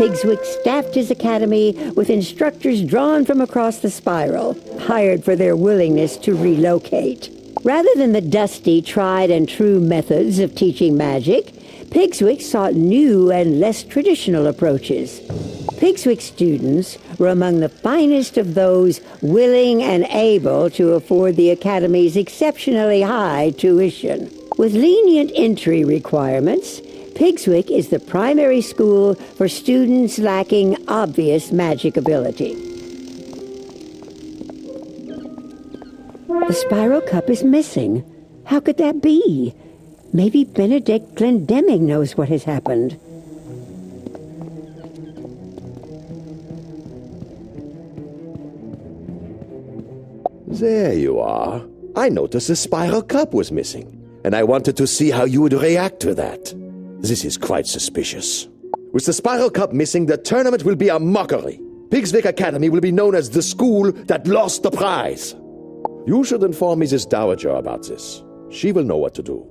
Pigswick staffed his academy with instructors drawn from across the spiral, hired for their willingness to relocate. Rather than the dusty, tried-and-true methods of teaching magic, Pigswick sought new and less traditional approaches. Pigswick students were among the finest of those willing and able to afford the Academy's exceptionally high tuition. With lenient entry requirements, Pigswick is the primary school for students lacking obvious magic ability. The Spiral Cup is missing. How could that be? Maybe Benedict Glendemming knows what has happened. There you are. I noticed the Spiral Cup was missing, and I wanted to see how you would react to that. This is quite suspicious. With the Spiral Cup missing, the tournament will be a mockery. Pigswick Academy will be known as the school that lost the prize. You should inform Mrs. Dowager about this. She will know what to do.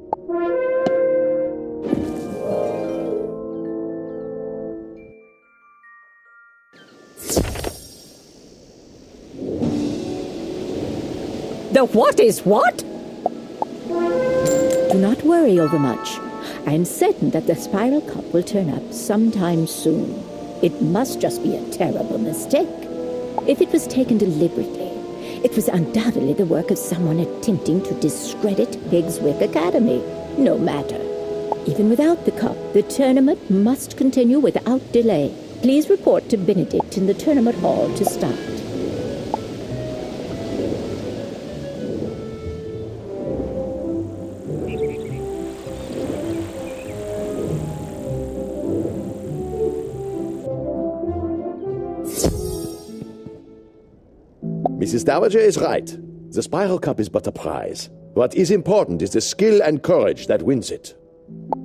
The what is what? Do not worry overmuch. I am certain that the Spiral Cup will turn up sometime soon. It must just be a terrible mistake. If it was taken deliberately, it was undoubtedly the work of someone attempting to discredit Pigswick Academy. No matter. Even without the cup, the tournament must continue without delay. Please report to Benedict in the tournament hall to start. Mrs. Dowager is right. The Spiral Cup is but a prize. What is important is the skill and courage that wins it.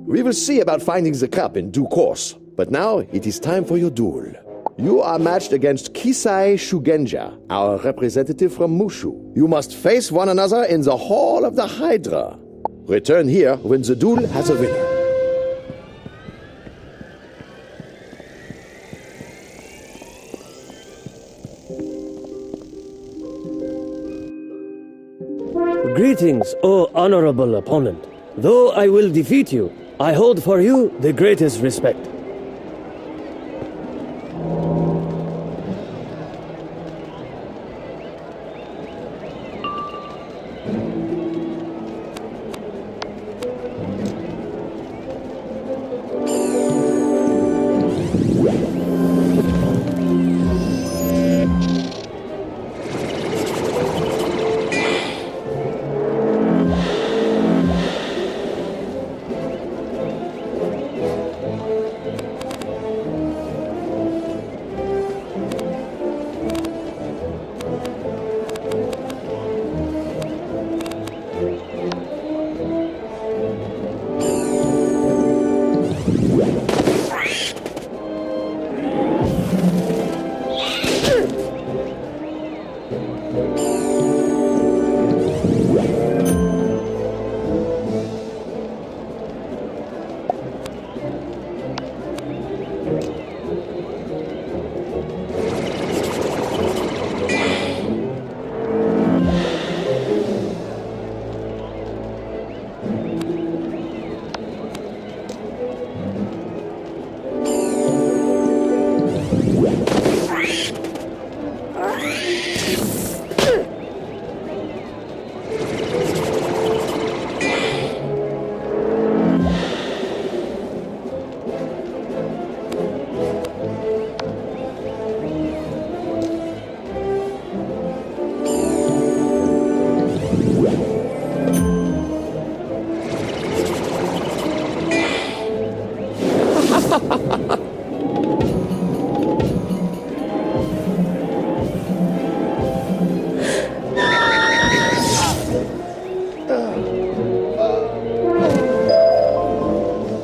We will see about finding the cup in due course, but now it is time for your duel. You are matched against Kisai Shugenja, our representative from Mushu. You must face one another in the Hall of the Hydra. Return here when the duel has a winner. Greetings, O honorable opponent. Though I will defeat you, I hold for you the greatest respect.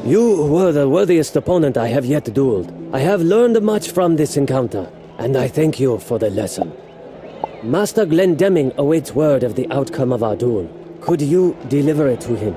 You were the worthiest opponent I have yet dueled. I have learned much from this encounter, and I thank you for the lesson. Master Glendemming awaits word of the outcome of our duel. Could you deliver it to him?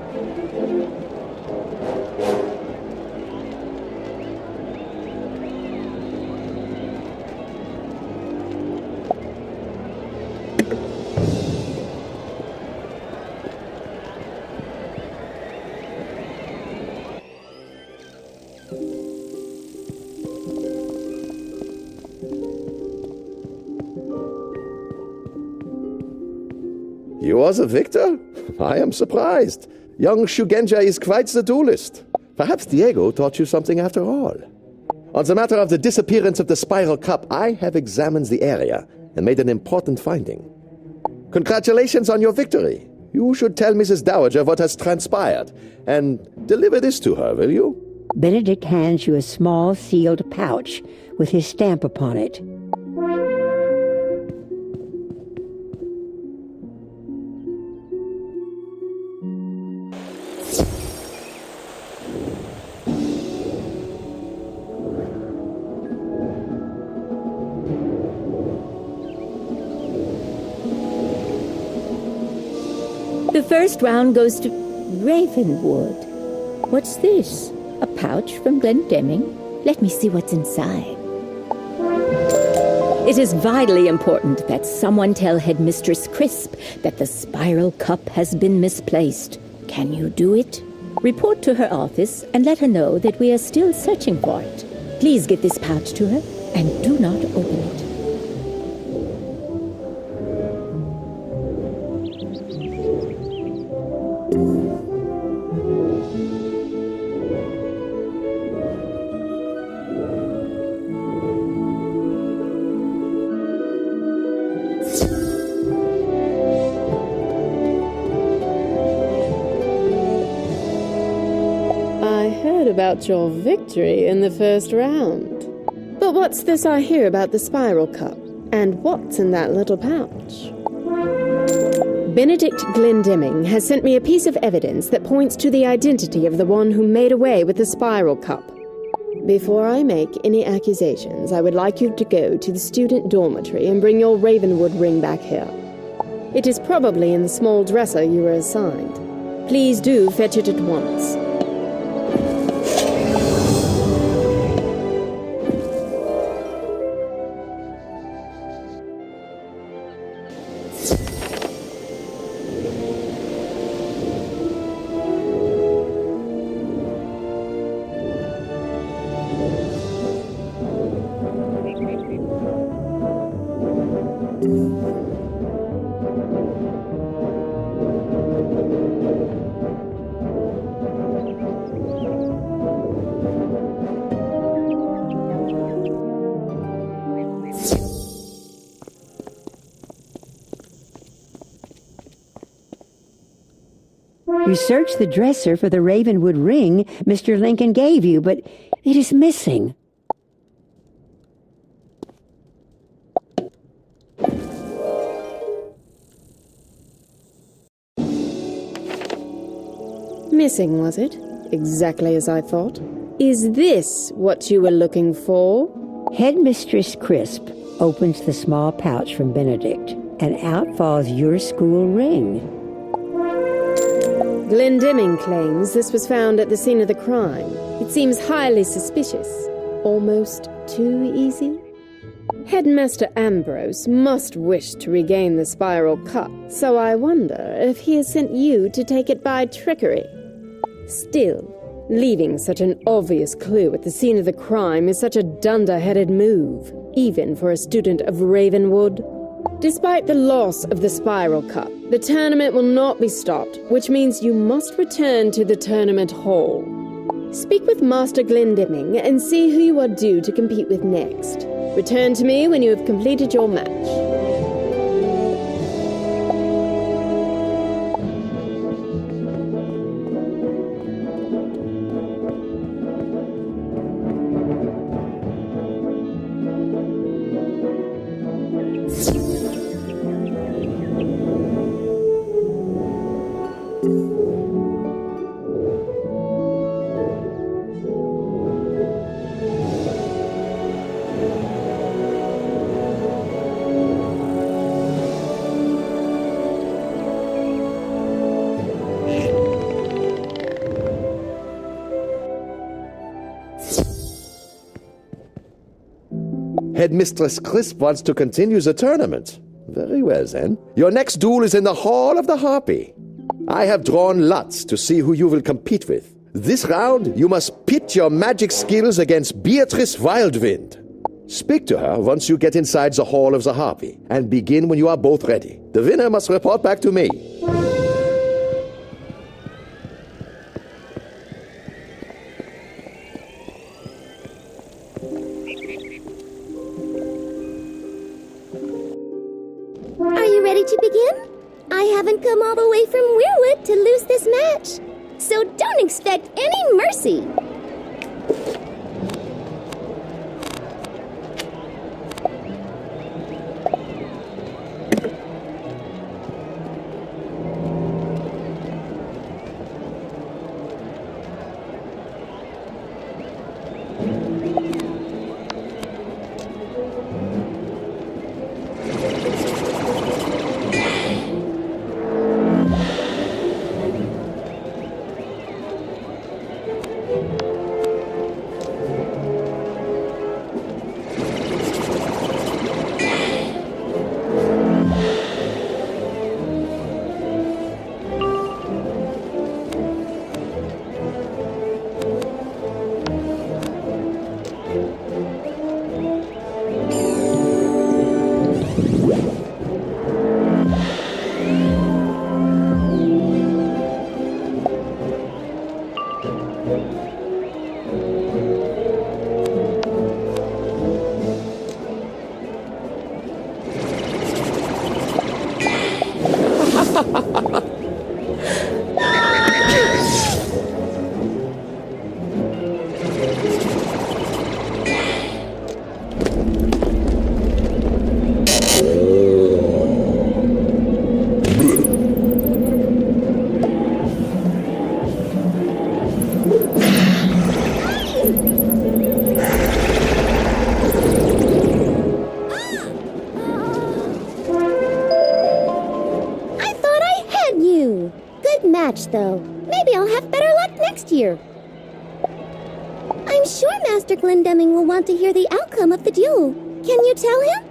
You are the victor? I am surprised. Young Shugenja is quite the duelist. Perhaps Diego taught you something after all. On the matter of the disappearance of the Spiral Cup, I have examined the area and made an important finding. Congratulations on your victory. You should tell Mrs. Dowager what has transpired, and deliver this to her, will you? Benedict hands you a small sealed pouch with his stamp upon it. The first round goes to Ravenwood. What's this? A pouch from Glendemming? Let me see what's inside. It is vitally important that someone tell Headmistress Crisp that the Spiral Cup has been misplaced. Can you do it? Report to her office and let her know that we are still searching for it. Please get this pouch to her and do not open it. About your victory in the first round. But what's this I hear about the Spiral Cup? And what's in that little pouch? Benedict Glendemming has sent me a piece of evidence that points to the identity of the one who made away with the Spiral Cup. Before I make any accusations, I would like you to go to the student dormitory and bring your Ravenwood ring back here. It is probably in the small dresser you were assigned. Please do fetch it at once. You searched the dresser for the Ravenwood ring Mr. Lincoln gave you, but it is missing. Missing, was it? Exactly as I thought. Is this what you were looking for? Headmistress Crisp opens the small pouch from Benedict, and out falls your school ring. Glendemming claims this was found at the scene of the crime. It seems highly suspicious. Almost too easy? Headmaster Ambrose must wish to regain the Spiral Cup, so I wonder if he has sent you to take it by trickery. Still, leaving such an obvious clue at the scene of the crime is such a dunder-headed move, even for a student of Ravenwood. Despite the loss of the Spiral Cup, the tournament will not be stopped, which means you must return to the tournament hall. Speak with Master Glendemming and see who you are due to compete with next. Return to me when you have completed your match. Headmistress Crisp wants to continue the tournament. Very well, then. Your next duel is in the Hall of the Harpy. I have drawn lots to see who you will compete with. This round, you must pit your magic skills against Beatrice Wildwind. Speak to her once you get inside the Hall of the Harpy, and begin when you are both ready. The winner must report back to me. Are you ready to begin? I haven't come all the way from Weirwood to lose this match, so don't expect any mercy. Though. Maybe I'll have better luck next year. I'm sure Master Glendemming will want to hear the outcome of the duel. Can you tell him?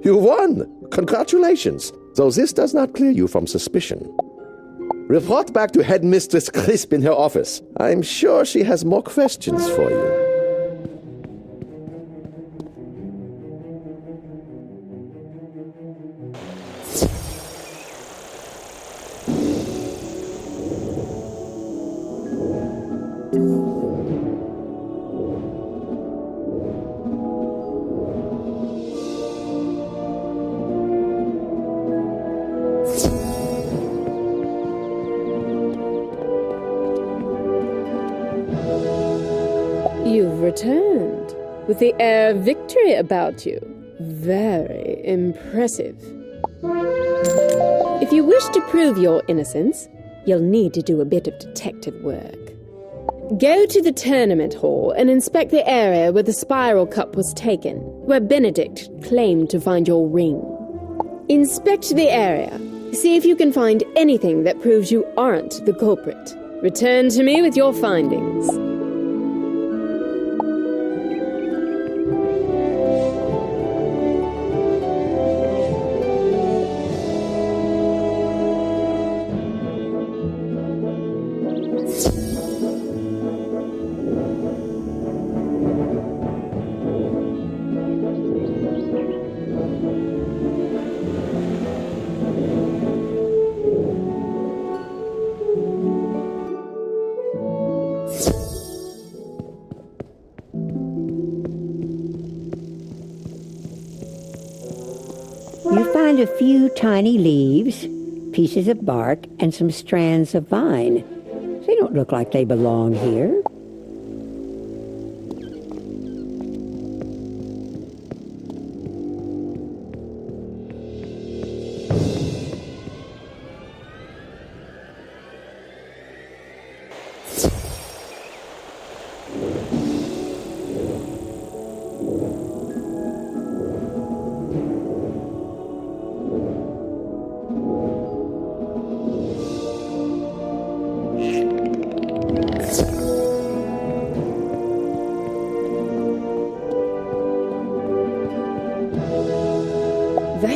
You won! Congratulations! Though this does not clear you from suspicion. Report back to Headmistress Crisp in her office. I'm sure she has more questions for you. You've returned, with the air of victory about you. Very impressive. If you wish to prove your innocence, you'll need to do a bit of detective work. Go to the tournament hall and inspect the area where the spiral cup was taken, where Benedict claimed to find your ring. Inspect the area. See if you can find anything that proves you aren't the culprit. Return to me with your findings. You find a few tiny leaves, pieces of bark, and some strands of vine. They don't look like they belong here.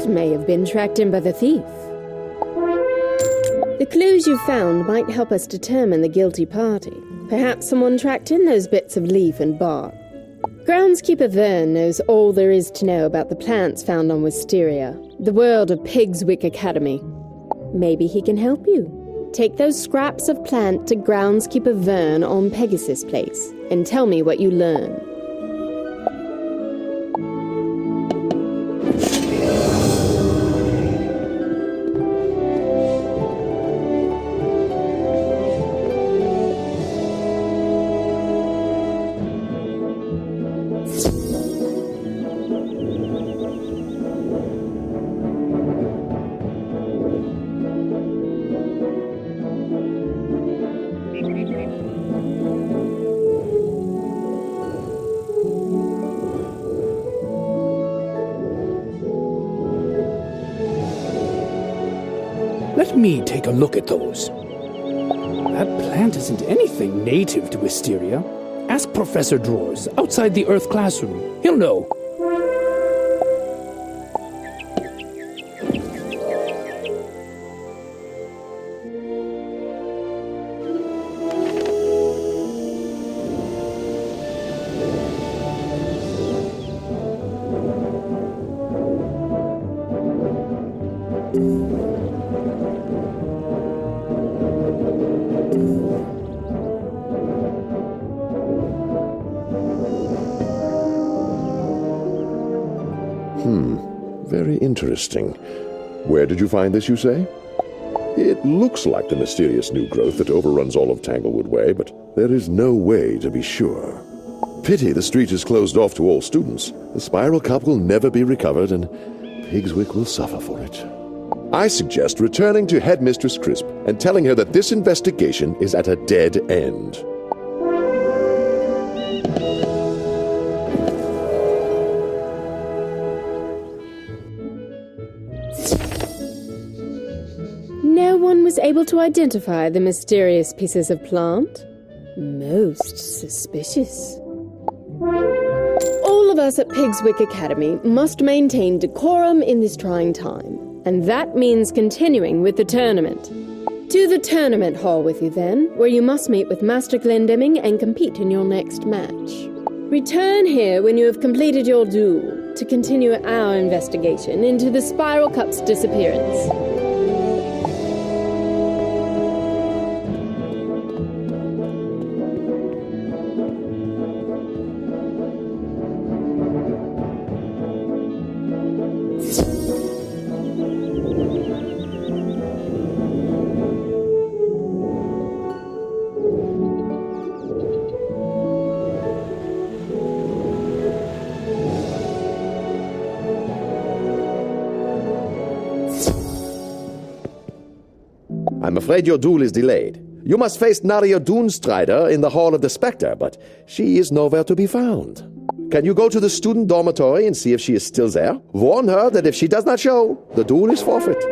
It may have been tracked in by the thief. The clues you found might help us determine the guilty party. Perhaps someone tracked in those bits of leaf and bark. Groundskeeper Vern knows all there is to know about the plants found on Wisteria, the world of Pigswick Academy. Maybe he can help you. Take those scraps of plant to Groundskeeper Vern on Pegasus Place and tell me what you learn. Let me take a look at those. That plant isn't anything native to Wisteria. Ask Professor Drawers outside the Earth classroom. He'll know. Very interesting. Where did you find this, you say? It looks like the mysterious new growth that overruns all of Tanglewood Way, but there is no way to be sure. Pity the street is closed off to all students. The spiral cup will never be recovered, and Pigswick will suffer for it. I suggest returning to Headmistress Crisp and telling her that this investigation is at a dead end. No one was able to identify the mysterious pieces of plant? Most suspicious. All of us at Pigswick Academy must maintain decorum in this trying time, and that means continuing with the tournament. To the tournament hall with you then, where you must meet with Master Glendemming and compete in your next match. Return here when you have completed your duel to continue our investigation into the Spiral Cup's disappearance. I'm afraid your duel is delayed. You must face Naria Doonstrider in the Hall of the Spectre, but she is nowhere to be found. Can you go to the student dormitory and see if she is still there? Warn her that if she does not show, the duel is forfeit.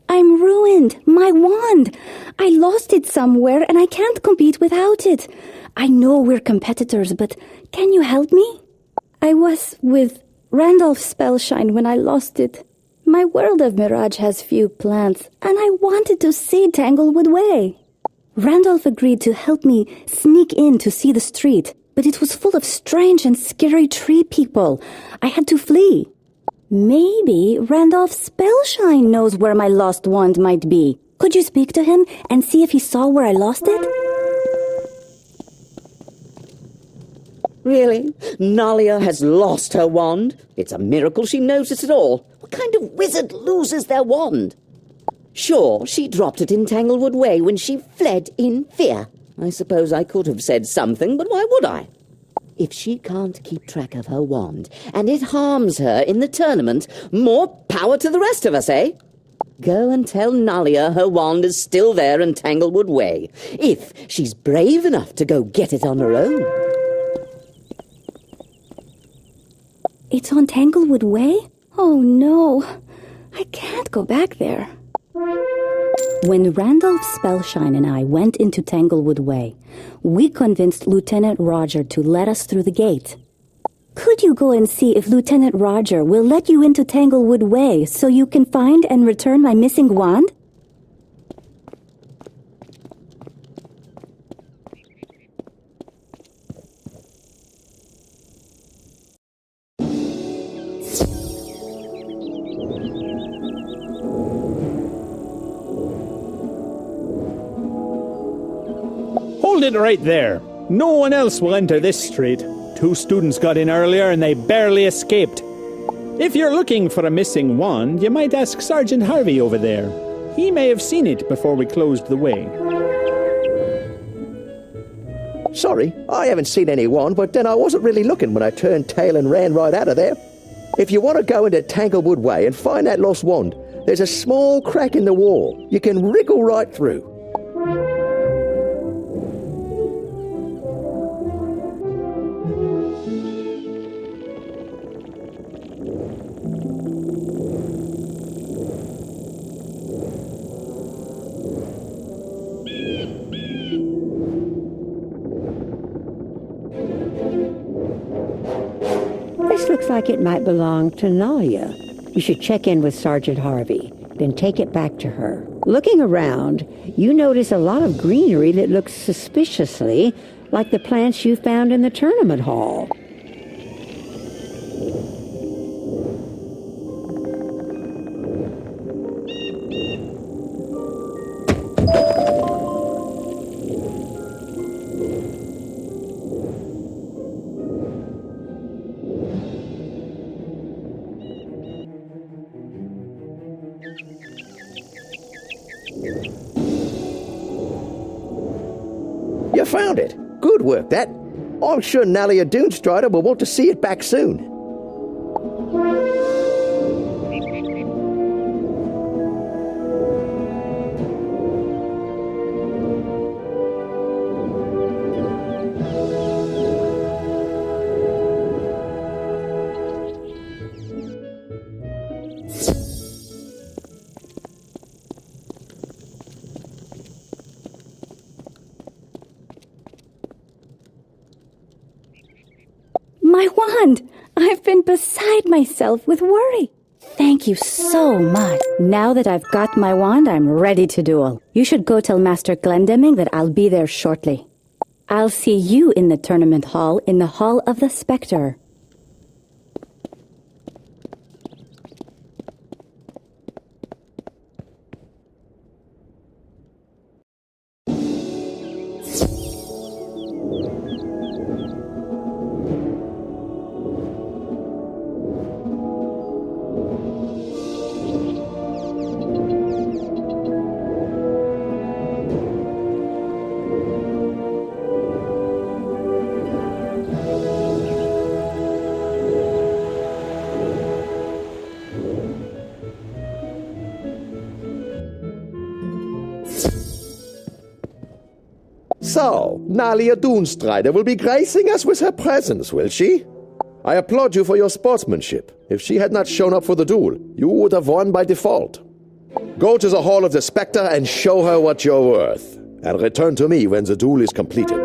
I'm ruined. My wand. I lost it somewhere and I can't compete without it. I know we're competitors, but can you help me? I was with Randolph Spellshine when I lost it. My world of Mirage has few plants, and I wanted to see Tanglewood Way. Randolph agreed to help me sneak in to see the street, but it was full of strange and scary tree people. I had to flee. Maybe Randolph Spellshine knows where my lost wand might be. Could you speak to him and see if he saw where I lost it? Really? Nalia has lost her wand? It's a miracle she knows it at all. kind of wizard loses their wand? Sure, she dropped it in Tanglewood Way when she fled in fear. I suppose I could have said something, but why would I? If she can't keep track of her wand, and it harms her in the tournament, more power to the rest of us, eh? Go and tell Nalia her wand is still there in Tanglewood Way, if she's brave enough to go get it on her own. It's on Tanglewood Way? Oh no, I can't go back there. When Randolph Spellshine and I went into Tanglewood Way, we convinced Lieutenant Roger to let us through the gate. Could you go and see if Lieutenant Roger will let you into Tanglewood Way so you can find and return my missing wand? Hold it right there. No one else will enter this street. 2 students got in earlier and they barely escaped. If you're looking for a missing wand, you might ask Sergeant Harvey over there. He may have seen it before we closed the way. Sorry, I haven't seen any wand, but then I wasn't really looking when I turned tail and ran right out of there. If you want to go into Tanglewood Way and find that lost wand, there's a small crack in the wall. You can wriggle right through. This looks like it might belong to Nalia. You should check in with Sergeant Harvey, then take it back to her. Looking around, you notice a lot of greenery that looks suspiciously like the plants you found in the tournament hall. You found it. Good work, that. I'm sure Nalia Doonstrider will want to see it back soon. My wand! I've been beside myself with worry. Thank you so much. Now that I've got my wand, I'm ready to duel. You should go tell Master Glendemming that I'll be there shortly. I'll see you in the tournament hall in the Hall of the Spectre. So, Nalia Doonstrider will be gracing us with her presence, will she? I applaud you for your sportsmanship. If she had not shown up for the duel, you would have won by default. Go to the Hall of the Spectre and show her what you're worth, and return to me when the duel is completed.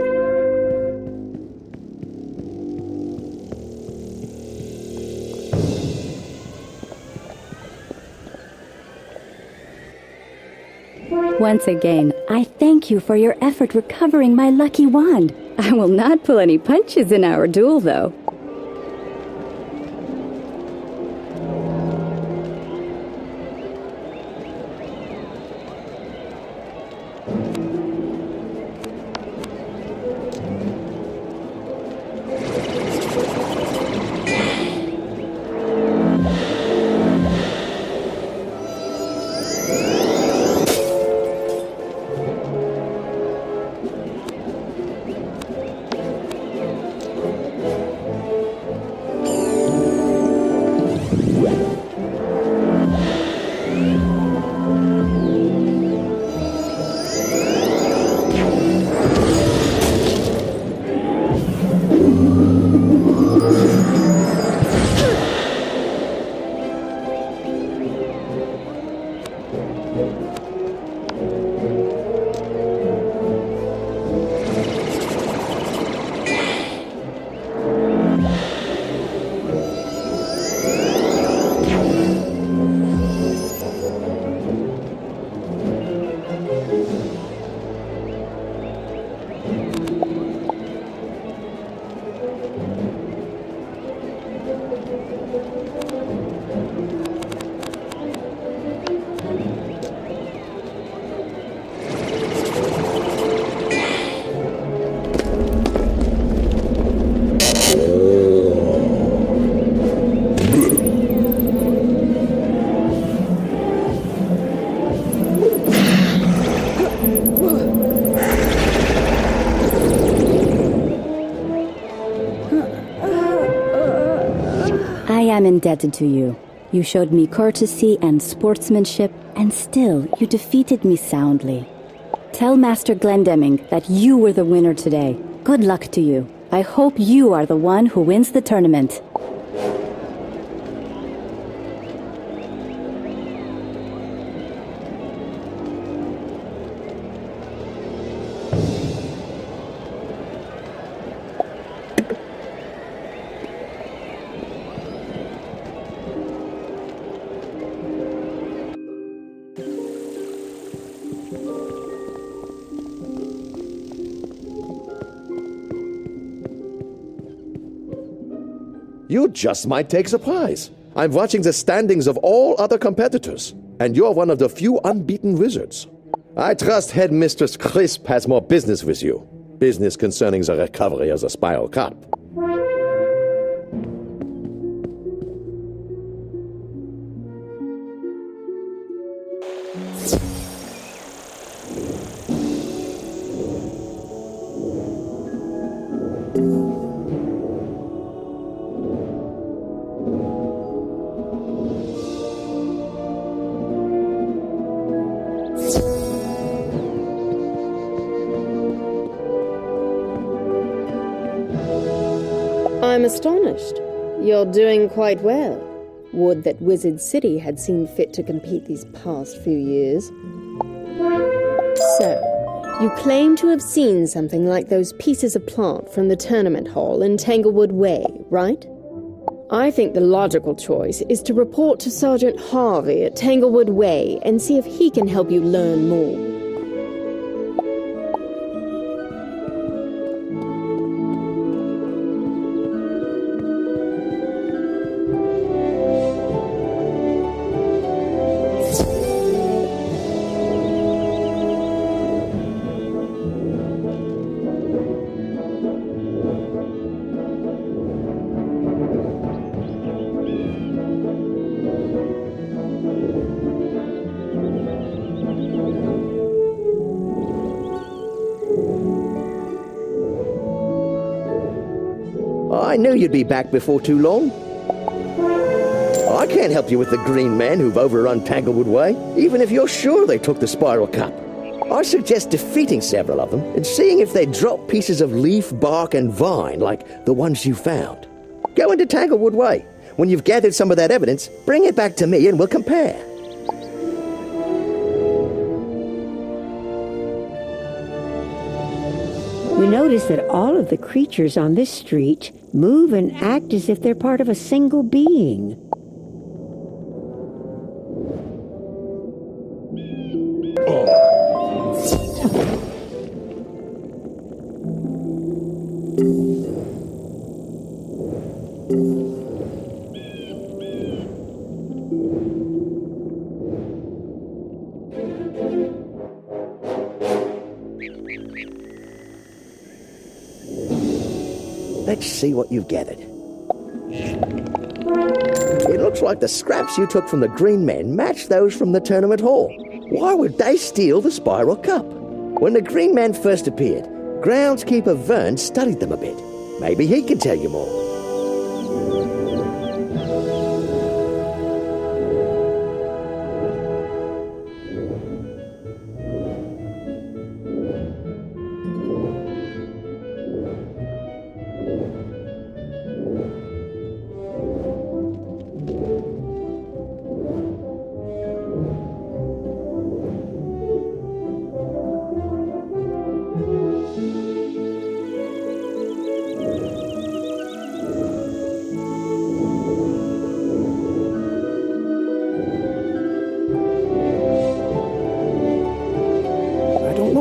Once again, I thank you for your effort recovering my lucky wand. I will not pull any punches in our duel, though. I am indebted to you. You showed me courtesy and sportsmanship, and still you defeated me soundly. Tell Master Glendemming that you were the winner today. Good luck to you. I hope you are the one who wins the tournament. You just might take surprise. I'm watching the standings of all other competitors, and you're one of the few unbeaten wizards. I trust Headmistress Crisp has more business with you. Business concerning the recovery of the Spiral Cup. I'm astonished. You're doing quite well. Would that Wizard City had seen fit to compete these past few years. So, you claim to have seen something like those pieces of plant from the tournament hall in Tanglewood Way, right? I think the logical choice is to report to Sergeant Harvey at Tanglewood Way and see if he can help you learn more. I knew you'd be back before too long. I can't help you with the green men who've overrun Tanglewood Way, even if you're sure they took the Spiral Cup. I suggest defeating several of them and seeing if they drop pieces of leaf, bark, and vine like the ones you found. Go into Tanglewood Way. When you've gathered some of that evidence, bring it back to me and we'll compare. You notice that all of the creatures on this street move and act as if they're part of a single being. Let's see what you've gathered. It looks like the scraps you took from the green men match those from the tournament hall. Why would they steal the Spiral Cup? When the green men first appeared, groundskeeper Vern studied them a bit. Maybe he can tell you more.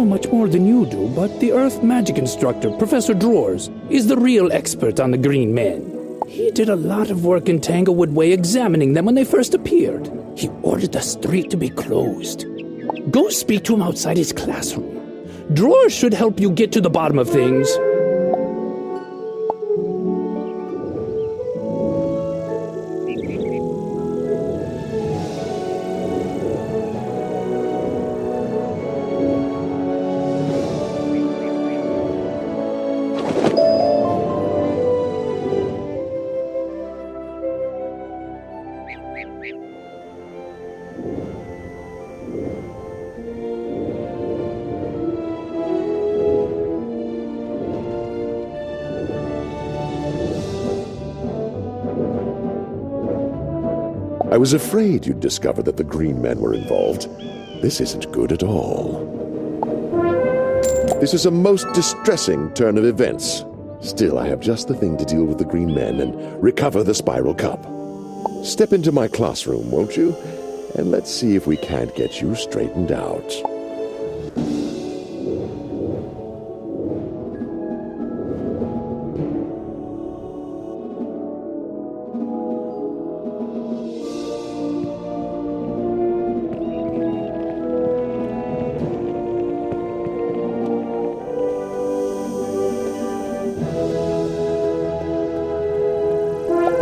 Much more than you do, but the Earth magic instructor, Professor Drawers, is the real expert on the green men. He did a lot of work in Tanglewood Way examining them when they first appeared. He ordered the street to be closed. Go speak to him outside his classroom. Drawers should help you get to the bottom of things. I was afraid you'd discover that the green men were involved. This isn't good at all. This is a most distressing turn of events. Still, I have just the thing to deal with the green men and recover the spiral cup. Step into my classroom, won't you? And let's see if we can't get you straightened out.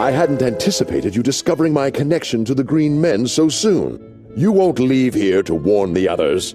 I hadn't anticipated you discovering my connection to the green men so soon. You won't leave here to warn the others.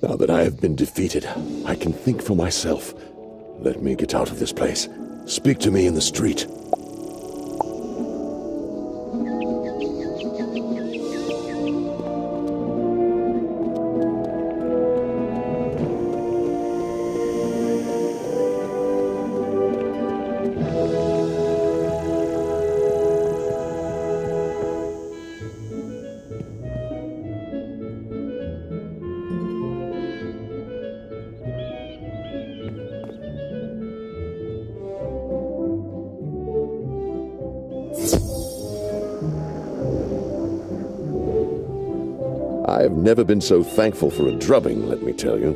Now that I have been defeated, I can think for myself. Let me get out of this place. Speak to me in the street. I've never been so thankful for a drubbing, let me tell you.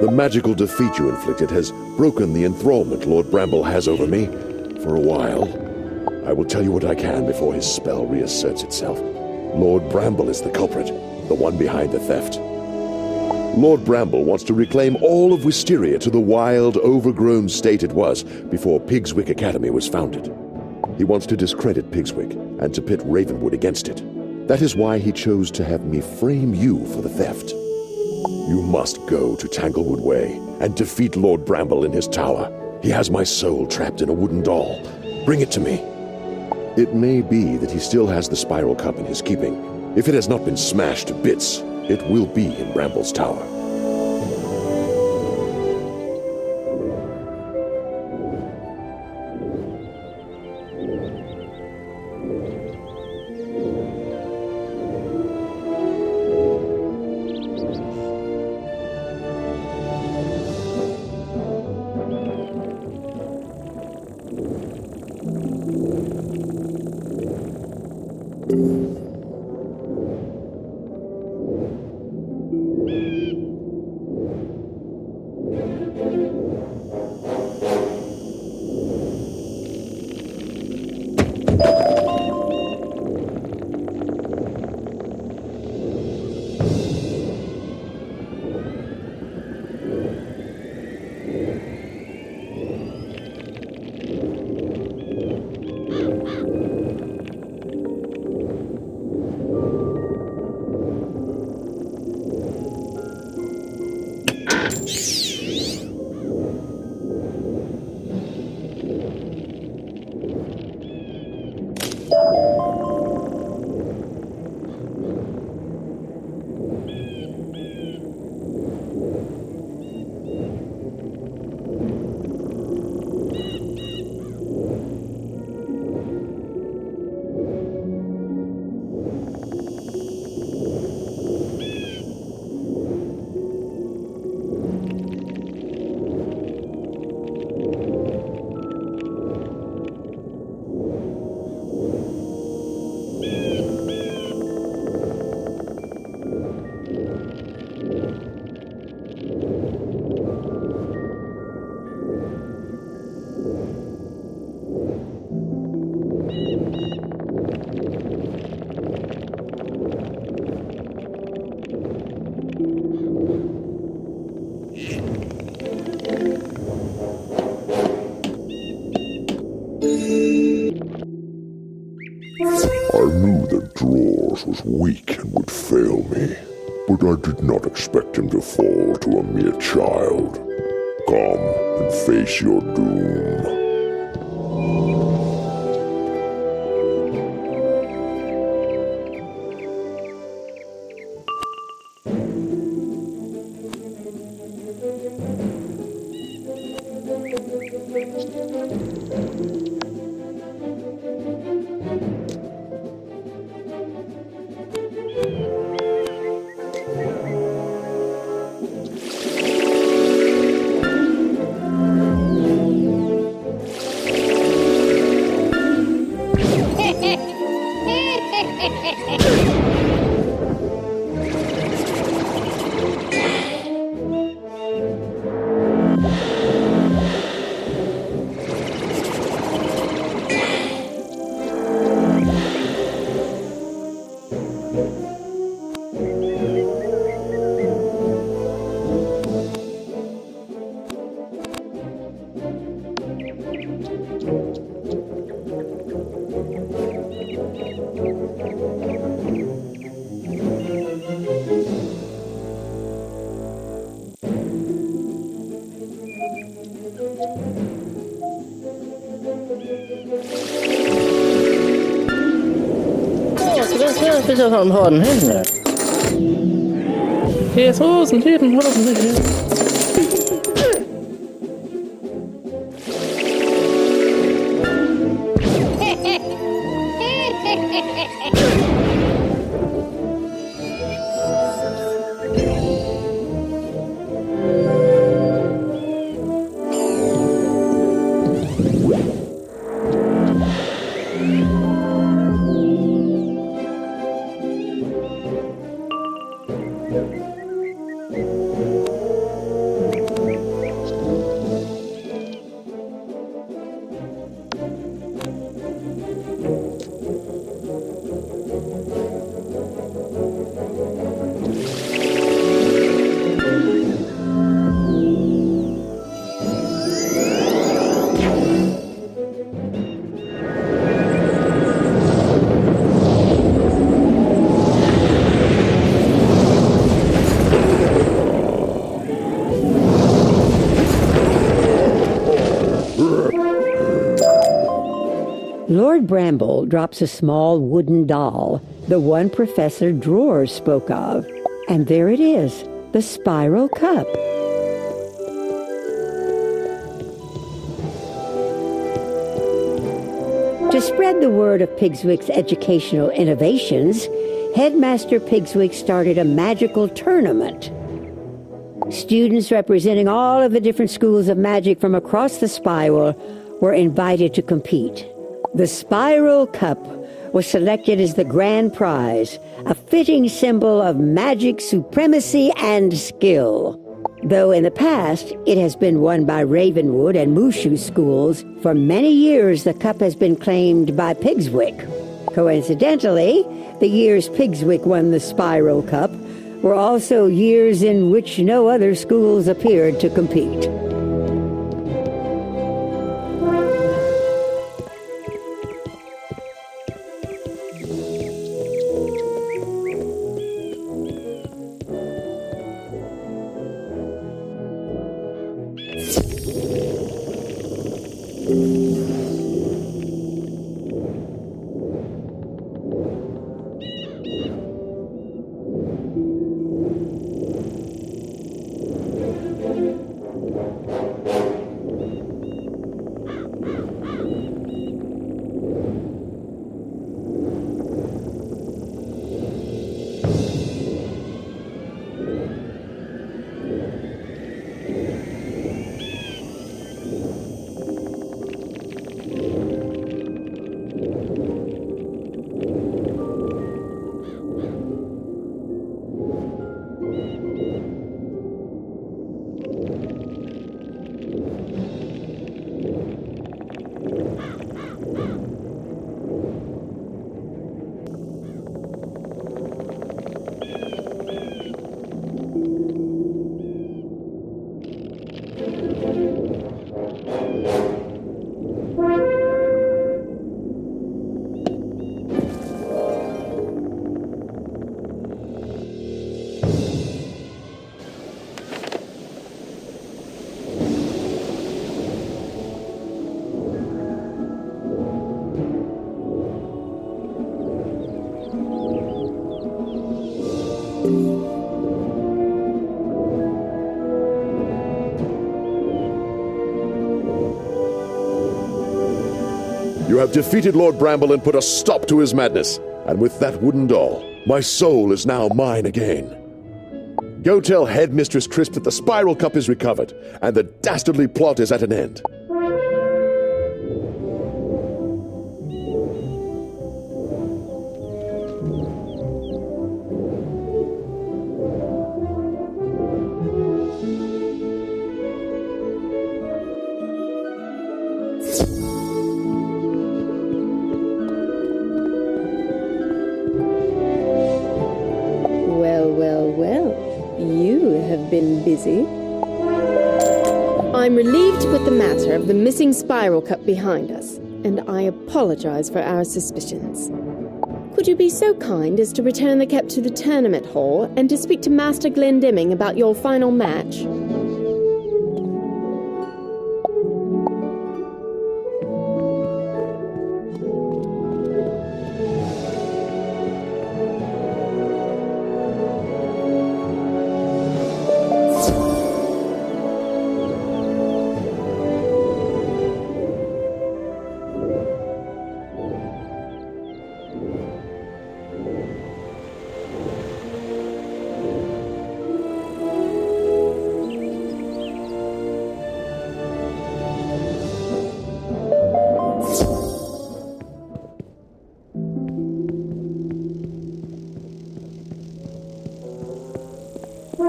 The magical defeat you inflicted has broken the enthrallment Lord Bramble has over me for a while. I will tell you what I can before his spell reasserts itself. Lord Bramble is the culprit, the one behind the theft. Lord Bramble wants to reclaim all of Wisteria to the wild, overgrown state it was before Pigswick Academy was founded. He wants to discredit Pigswick and to pit Ravenwood against it. That is why he chose to have me frame you for the theft. You must go to Tanglewood Way and defeat Lord Bramble in his tower. He has my soul trapped in a wooden doll. Bring it to me. It may be that he still has the spiral cup in his keeping. If it has not been smashed to bits, it will be in Bramble's tower. I knew that Drawers was weak and would fail me, but I did not expect him to fall to a mere child. Come and face your doom. Lord Bramble drops a small wooden doll, the one Professor Drawers spoke of. And there it is, the spiral cup. To spread the word of Pigswick's educational innovations, Headmaster Pigswick started a magical tournament. Students representing all of the different schools of magic from across the spiral were invited to compete. The Spiral Cup was selected as the grand prize, a fitting symbol of magic supremacy and skill. Though in the past it has been won by Ravenwood and Mushu schools, for many years the cup has been claimed by Pigswick. Coincidentally, the years Pigswick won the Spiral Cup were also years in which no other schools appeared to compete. have defeated Lord Bramble and put a stop to his madness. And with that wooden doll, my soul is now mine again. Go tell Headmistress Crisp that the Spiral Cup is recovered, and the dastardly plot is at an end. You have been busy. I'm relieved to put the matter of the missing Spiral Cup behind us, and I apologize for our suspicions. Could you be so kind as to return the cup to the tournament hall and to speak to Master Glendemming about your final match?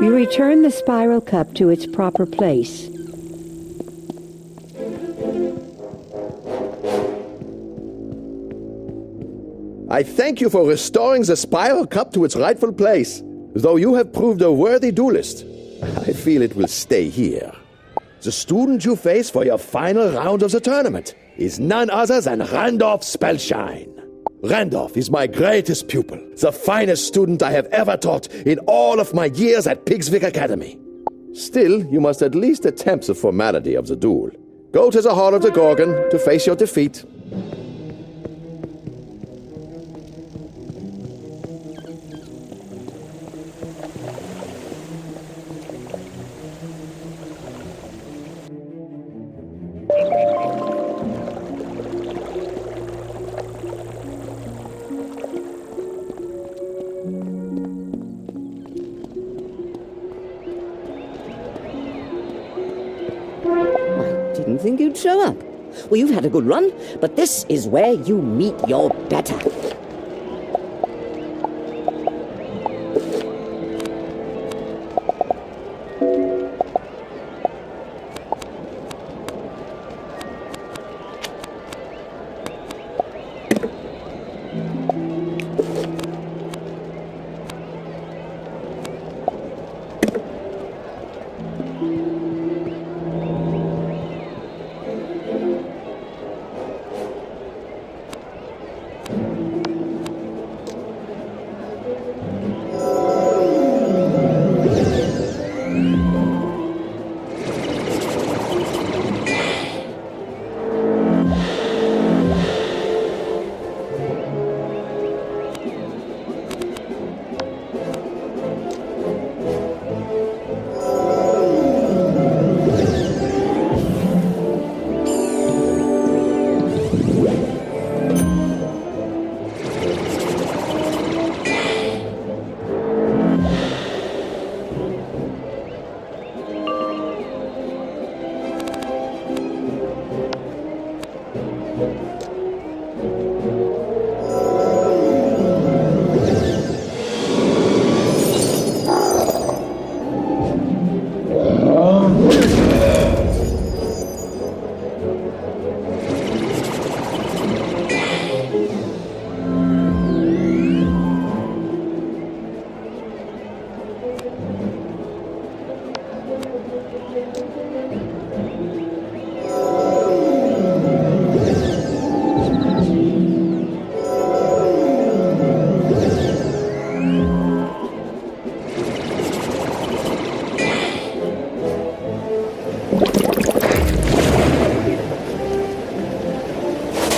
You return the Spiral Cup to its proper place. I thank you for restoring the Spiral Cup to its rightful place. Though you have proved a worthy duelist, I feel it will stay here. The student you face for your final round of the tournament is none other than Randolph Spellshine. Randolph is my greatest pupil, the finest student I have ever taught in all of my years at Pigswick Academy. Still, you must at least attempt the formality of the duel. Go to the Hall of the Gorgon to face your defeat. Didn't think you'd show up. Well, you've had a good run, but this is where you meet your better.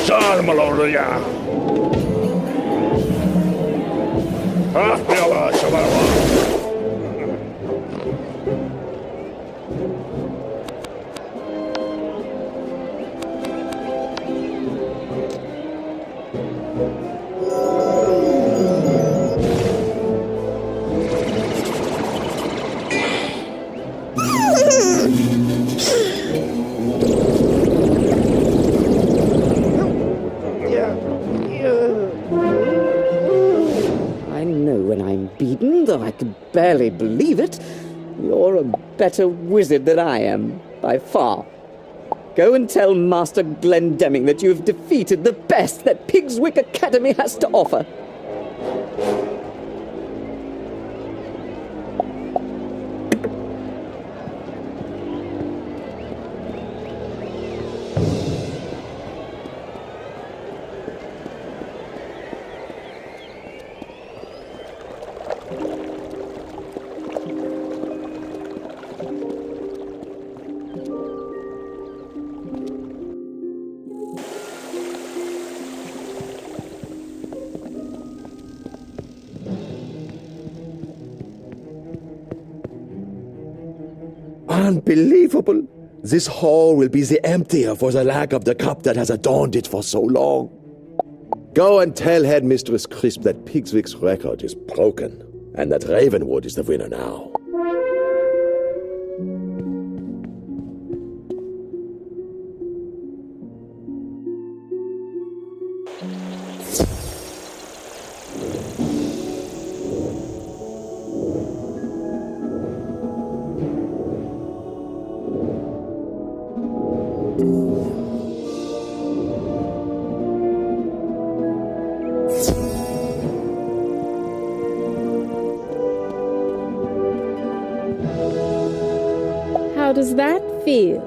Salmaloria! Ahpiala Shabala! I know when I'm beaten, though I can barely believe it. You're a better wizard than I am, by far. Go and tell Master Glendemming that you have defeated the best that Pigswick Academy has to offer. Unbelievable! This hall will be the emptier for the lack of the cup that has adorned it for so long. Go and tell Headmistress Crisp that Pigswick's record is broken, and that Ravenwood is the winner now. How does that feel?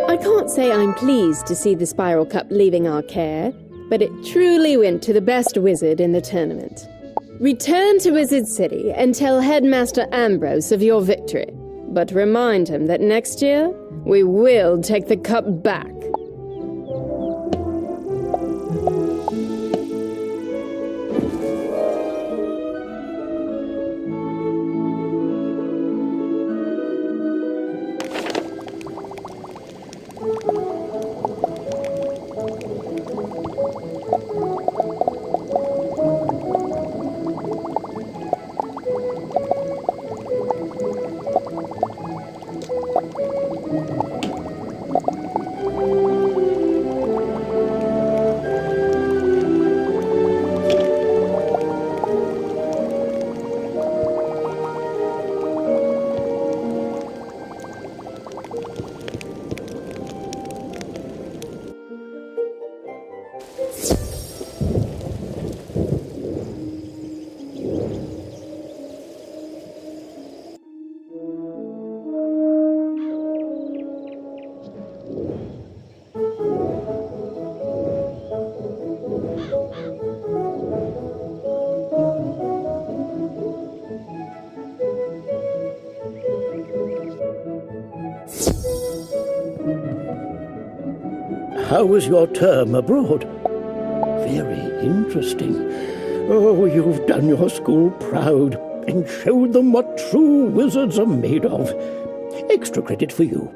I can't say I'm pleased to see the Spiral Cup leaving our care, but it truly went to the best wizard in the tournament. Return to Wizard City and tell Headmaster Ambrose of your victory, but remind him that next year we will take the cup back. How was your term abroad? Very interesting. Oh, you've done your school proud and showed them what true wizards are made of. Extra credit for you.